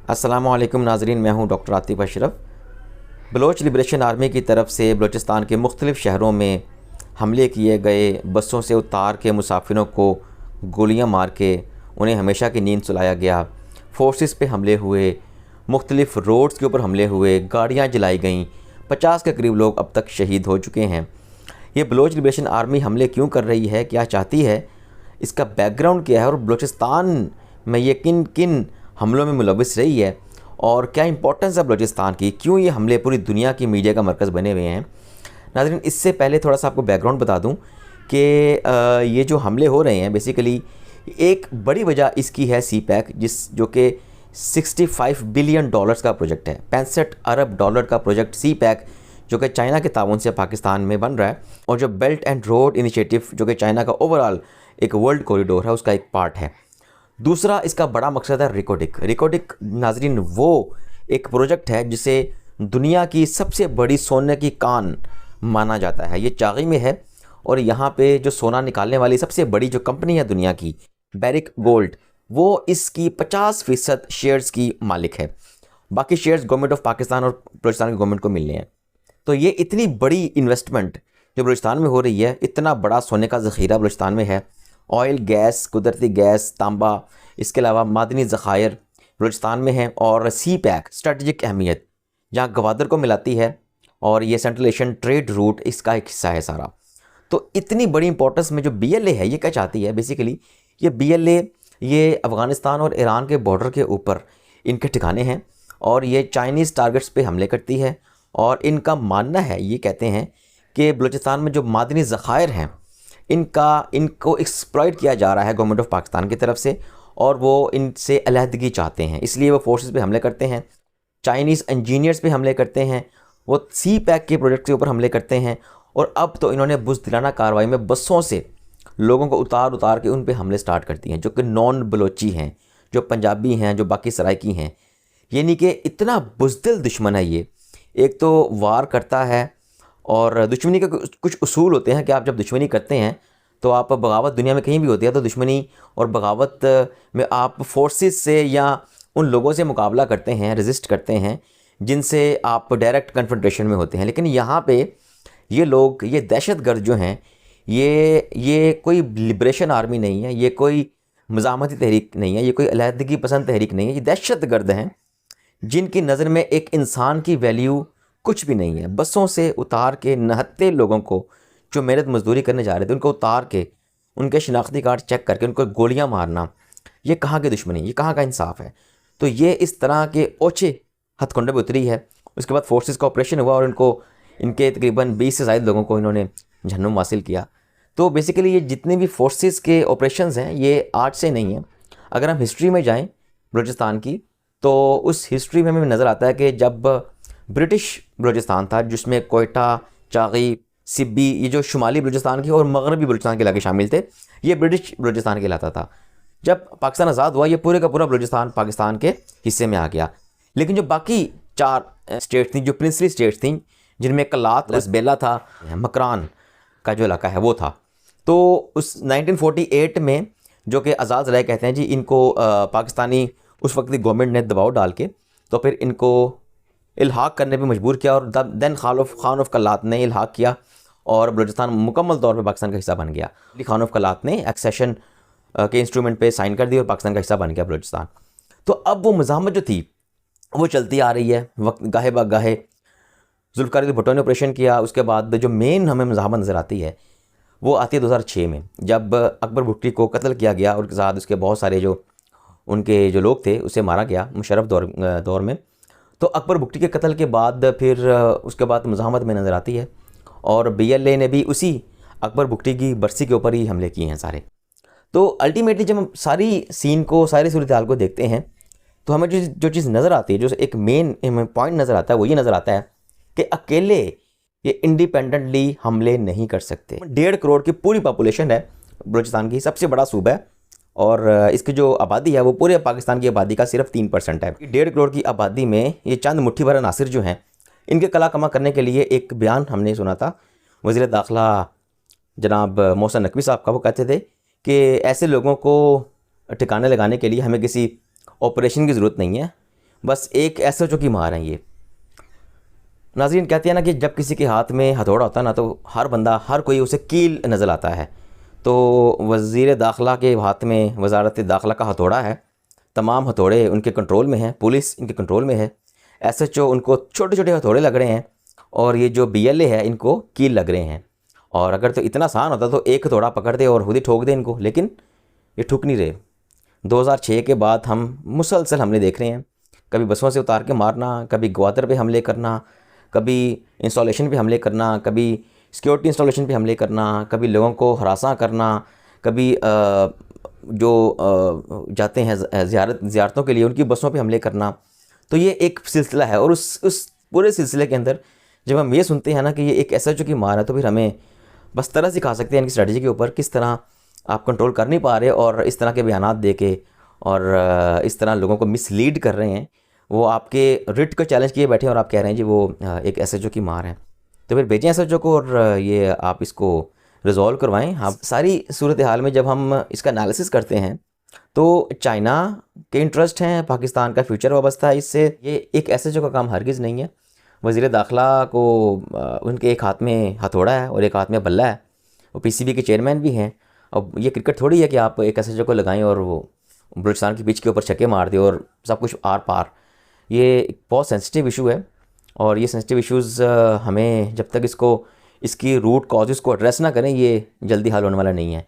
अस्सलामुअलैकुम नाज़रीन, मैं हूं doctor Atif Ashraf. Baloch liberation army की तरफ से बलूचिस्तान के मुख्तलिफ़ शहरों में हमले किए गए, बसों से उतार के मुसाफिरों को गोलियां मार के उन्हें हमेशा की नींद सुलाया गया। फोर्सेस पे हमले हुए, मुख्तलिफ़ रोड्स के ऊपर हमले हुए, गाड़ियाँ जलाई गईं, 50 के करीब लोग अब तक शहीद हो चुके हैं। ये बलोच लिबरेशन आर्मी हमले क्यों कर रही है, क्या चाहती है, इसका बैकग्राउंड क्या है और बलूचिस्तान में ये किन किन हमलों में मुलविस रही है और क्या इंपॉर्टेंस है बलूचिस्तान की, क्यों ये हमले पूरी दुनिया की मीडिया का मरकज़ बने हुए हैं। नाज़रीन, इससे पहले थोड़ा सा आपको बैकग्राउंड बता दूं कि ये जो हमले हो रहे हैं बेसिकली एक बड़ी वजह इसकी है CPEC, जो कि 65 बिलियन डॉलर्स का प्रोजेक्ट है, 65 अरब डॉलर का प्रोजेक्ट CPEC, जो कि चाइना के ताउन से पाकिस्तान में बन रहा है, और जो बेल्ट एंड रोड इनिशिएटिव जो कि चाइना का ओवरऑल एक वर्ल्ड कॉरिडोर है उसका एक पार्ट है। दूसरा इसका बड़ा मकसद है रिकोडिक नाजरीन, वो एक प्रोजेक्ट है जिसे दुनिया की सबसे बड़ी सोने की कान माना जाता है। ये चागी में है और यहाँ पे जो सोना निकालने वाली सबसे बड़ी जो कंपनी है दुनिया की, बैरिक गोल्ड, वो इसकी 50% शेयर्स की मालिक है। बाकी शेयर्स गवर्नमेंट ऑफ पाकिस्तान और बलूचिस्तान की गवर्नमेंट को मिलने हैं। तो ये इतनी बड़ी इन्वेस्टमेंट जो बलूचिस्तान में हो रही है, इतना बड़ा सोने का ज़ख़ीरा बलूचिस्तान में है, ऑयल, गैस, कुदरती गैस, तांबा, इसके अलावा मादनी ज़खायर बलूचिस्तान में है, और CPEC स्ट्रेटजिक अहमियत जहाँ गवादर को मिलाती है, और ये सेंट्रल एशियन ट्रेड रूट इसका एक हिस्सा है सारा। तो इतनी बड़ी इंपॉर्टेंस में जो BLA है, ये क्या चाहती है बेसिकली, ये BLA ये अफ़गानिस्तान और ईरान के बॉर्डर के ऊपर इनके ठिकाने हैं और ये चाइनीज़ टारगेट्स पे हमले करती है। और इनका मानना है, ये कहते हैं कि बलूचिस्तान में जो मादनी ज़खायर हैं इनको एक्सप्लॉइट किया जा रहा है गवर्नमेंट ऑफ पाकिस्तान की तरफ से, और वो इनसे अलहदगी चाहते हैं, इसलिए वो फोर्सेस पे हमले करते हैं, चाइनीज़ इंजीनियर्स पे हमले करते हैं, वो CPEC के प्रोजेक्ट के ऊपर हमले करते हैं। और अब तो इन्होंने बुज़दिलाना कार्रवाई में बसों से लोगों को उतार के उन पे हमले स्टार्ट करती हैं, जो कि नॉन बलोची हैं, जो पंजाबी हैं, जो बाकी सराइकी हैं। यानी कि इतना बुज़दिल दुश्मन है ये। एक तो वार करता है, और दुश्मनी के कुछ उसूल होते हैं कि आप जब दुश्मनी करते हैं तो आप बगावत दुनिया में कहीं भी होती है, तो दुश्मनी और बगावत में आप फोर्सेस से या उन लोगों से मुकाबला करते हैं, रेजिस्ट करते हैं जिनसे आप डायरेक्ट कन्फ्रंटेशन में होते हैं। लेकिन यहाँ पे ये लोग, ये दहशतगर्द जो हैं, ये कोई लिबरेशन आर्मी नहीं है, ये कोई मज़ामती तहरीक नहीं है, ये कोई अलहदगी पसंद तहरीक नहीं है, ये दहशतगर्द हैं जिनकी नज़र में एक इंसान की वैल्यू कुछ भी नहीं है। बसों से उतार के नहत्ते लोगों को जो मेहनत मजदूरी करने जा रहे थे उनको उतार के उनके शनाख्ती कार्ड चेक करके उनको गोलियां मारना, ये कहाँ की दुश्मनी, ये कहाँ का इंसाफ है। तो ये इस तरह के ओछे हथकंडे पर उतरी है। उसके बाद फोर्सेस का ऑपरेशन हुआ और इनके तकरीबन 20 से ज़ायद लोगों को इन्होंने जहन्नुम हासिल किया। तो बेसिकली ये जितने भी फोर्सेस के ऑपरेशंस हैं ये आज से नहीं हैं। अगर हम हिस्ट्री में जाएँ बलूचिस्तान की, तो उस हिस्ट्री में हमें नज़र आता है कि जब ब्रिटिश बलूचिस्तान था, जिसमें कोयटा, चागी, सिब्बी, ये जो शुमाली बलूचिस्तान के और मगरबी बलूचिस्तान के इलाके शामिल थे, ये ब्रिटिश बलूचिस्तान कहलाता था। जब पाकिस्तान आज़ाद हुआ, ये पूरे का पूरा बलूचिस्तान पाकिस्तान के हिस्से में आ गया। लेकिन जो बाकी 4 स्टेट थी, जो प्रिंसली स्टेट्स थी, जिनमें कलात, लसबेला था, मकरान का जो इलाका है वो था, तो उस 1948 में, जो कि आज़ाद रहे कहते हैं जी, इनको पाकिस्तानी उस वक्त की गवर्नमेंट ने दबाव डाल के तो फिर इनको इल्हाक करने पे मजबूर किया, और दैन खान ऑफ कलात ने इल्हाक किया और बलूचिस्तान मुकम्मल तौर पे पाकिस्तान का हिस्सा बन गया। खान ऑफ कलात ने एक्सेशन के इंस्ट्रूमेंट पे साइन कर दिया और पाकिस्तान का हिस्सा बन गया बलूचिस्तान। तो अब वो मज़ामत जो थी वो चलती आ रही है, वक्त गाहे ब गाहे जुल्फ़िकार अली भुट्टो ने ऑपरेशन किया। उसके बाद जो मेन हमें मज़ामत नज़र आती है वो आती है 2006 में, जब अकबर भुट्टी को कत्ल किया गया और उसके साथ उसके बहुत सारे जो उनके जो लोग थे उसे मारा गया मुशर्रफ दौर में। तो अकबर भुट्टी के कत्ल के बाद फिर उसके बाद मज़ाहमत में नज़र आती है, और BLA ने भी उसी अकबर भुट्टी की बरसी के ऊपर ही हमले किए हैं सारे। तो अल्टीमेटली जब हम सारी सीन को, सारी सूरत हाल को देखते हैं, तो हमें जो चीज़ नज़र आती है, जो एक मेन हमें पॉइंट नज़र आता है, वो ये नज़र आता है कि अकेले ये इंडिपेंडेंटली हमले नहीं कर सकते। 1.5 करोड़ की पूरी पॉपुलेशन है बलूचिस्तान की, सबसे बड़ा सूबा है, और इसकी जो आबादी है वो पूरे पाकिस्तान की आबादी का सिर्फ 3% है। 1.5 करोड़ की आबादी में ये चंद मुट्ठी भर अनासिर जो हैं, इनके कला कमा करने के लिए एक बयान हमने सुना था वज़ीर दाखिला जनाब मोहसिन नकवी साहब का। वो कहते थे कि ऐसे लोगों को ठिकाने लगाने के लिए हमें किसी ऑपरेशन की ज़रूरत नहीं है, बस एक एसएचओ की मार है ये। नाज़रीन, कहते हैं ना कि जब किसी के हाथ में हथौड़ा होता है ना, तो हर बंदा, हर कोई उसे कील नज़र आता है। तो वज़ीर दाखिला के हाथ में वज़ारत दाखिला का हथौड़ा है, तमाम हथौड़े उनके कंट्रोल में हैं, पुलिस इनके कंट्रोल में है, एसएचओ उनको छोटे छोटे हथौड़े लग रहे हैं, और ये जो बीएलए है इनको कील लग रहे हैं। और अगर तो इतना आसान होता तो एक हथौड़ा पकड़ दे और खुद ही ठोक दे इनको, लेकिन ये ठुक नहीं रहे। 2006 के बाद हम मुसलसल हमले देख रहे हैं, कभी बसों से उतार के मारना, कभी ग्वादर पे हमले करना, कभी इंस्टॉलेशन पे हमले करना, कभी सिक्योरिटी इंस्टॉलेशन पे हमले करना, कभी लोगों को हरासा करना, कभी जो जाते हैं ज़ियारतों के लिए उनकी बसों पे हमले करना। तो ये एक सिलसिला है, और उस पूरे सिलसिले के अंदर जब हम ये सुनते हैं ना कि ये एक एसएचओ की मार है, तो फिर हमें बस तरह सिखा सकते हैं इनकी स्ट्रेटजी के ऊपर, किस तरह आप कंट्रोल कर नहीं पा रहे और इस तरह के बयानात दे के और इस तरह लोगों को मिसलीड कर रहे हैं। वो आपके रिट को चैलेंज किए बैठे हैं और आप कह रहे हैं जी वो एक एसएचओ की मार है। तो फिर भेजें एसएचओ को और ये आप इसको रिजॉल्व करवाएं। हाँ, सारी सूरत हाल में जब हम इसका एनालिसिस करते हैं तो चाइना के इंटरेस्ट हैं, पाकिस्तान का फ्यूचर वाबस्ता है इससे। ये एक एसएचओ का काम हरगिज़ नहीं है। वज़ीर दाखिला को उनके एक हाथ में हथौड़ा है और एक हाथ में बल्ला है, वो पीसीबी के चेयरमैन भी हैं। अब ये क्रिकेट थोड़ी है कि आप एक एसएचओ को लगाएं और वो बलूचिस्तान की पिच के ऊपर छक्के मार दे और सब कुछ आर पार। ये एक बहुत सेंसिटिव इशू है, और ये सेंसिटिव इश्यूज़ हमें जब तक इसकी रूट कॉजेज़ को एड्रेस ना करें, ये जल्दी हल होने वाला नहीं है।